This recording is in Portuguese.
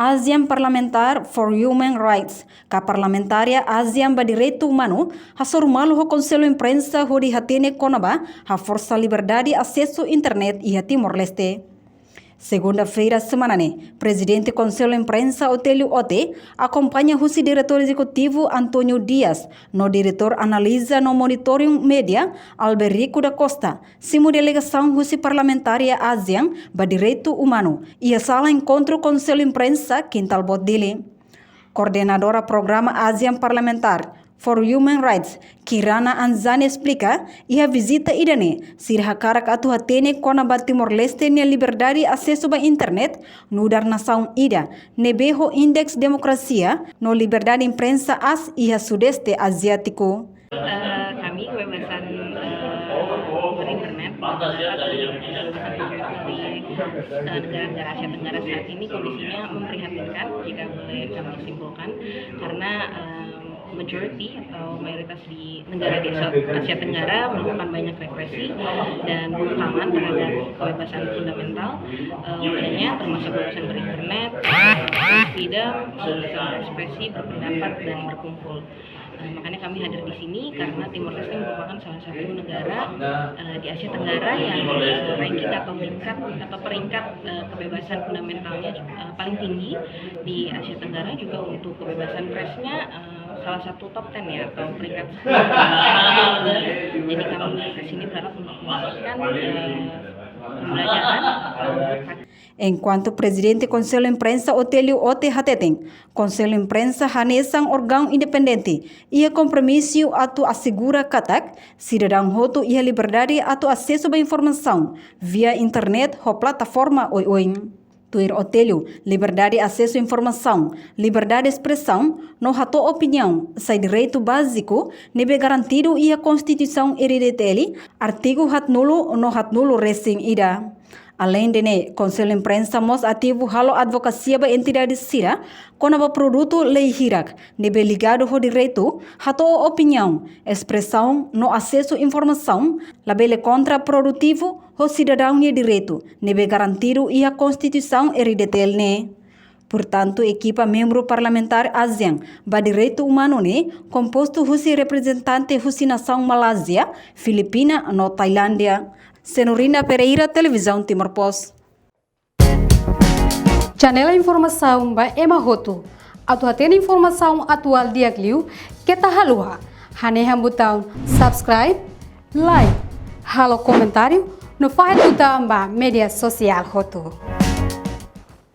ASEAN Parlamentar for Human Rights, ka parlamentaria ASEAN ba direito humano, hasormalo ho Conselho Imprensa ho di hatene konaba, ha força liberdade acesso internet e a Timor-Leste. Segunda-feira, semana Presidente Conselho Imprensa Otélio Ote acompanha o diretor executivo Antônio Dias, no diretor analisa no Monitoring Media Alberico da Costa, simo delegação parlamentaria ASEAN ba direito humano e a sala encontro Conselho Imprensa Quintal Bodile. Coordenadora Programa ASEAN Parlamentar for Human Rights, Kirana Anzani explica, e a visita idane, sirhakarak atu hatene kona ba Timor-Leste ne liberdade acesso ba internet, no dar nação ida, nebeho Index Demokrasia, no liberdade imprensa as ia Sudeste Asiático. Kami kebebasan berinternet dari negara-negara Asia Tenggara saat ini kondisinya memprihatinkan jika boleh kami simpulkan karena majority atau mayoritas di negara di Asia Tenggara melakukan banyak represi dan pengurangan terhadap kebebasan fundamental lainnya termasuk kebebasan berinternet, freedom, kebebasan ekspresi, berpendapat dan berkumpul. Makanya kami hadir di sini karena Timor-Leste merupakan salah satu negara di Asia Tenggara yang ranking atau peringkat kebebasan fundamentalnya paling tinggi di Asia Tenggara, juga untuk kebebasan persnya salah satu top 10 ya, atau peringkat 10. Jadi kami kesini berharap untuk melakukan pembelajaran. Enquanto Presidente Conselho Imprensa Otélio Ote Hateten, Conselho Imprensa hanesang órgão independente ia compromisso atu assegura katak, cidadão hoto ia liberdade atu acesso à informação via internet ou plataforma oi. Tuir Otélio, liberdade acesso à informação, liberdade de expressão, no rato opinião, sai direito básico, nebe garantido e a Constituição RDTL, artigo hatnulo no hatnulo recém ida. Além de Conselho Imprensa mos ativo halo advocacia ba entidade sira, kona ba produto lei hirak, nebe ligado ho direito, hato opinião, expressão, no acesso à informação, labele contraprodutivo, ho cidadão e direito, nebe garantido e a Constituição RDTL Portanto, equipa membro parlamentar ASEAN, ba direito humano composto husi representante husi nação Malásia, Filipina no Tailândia. Senorina Pereira, Televisão Timor-Post. Janela informação ba emahoto. Atu atena informação atual diagliu kita halua. Hanehan butang subscribe, like, halo comentário no file butang ba media sosial hoto.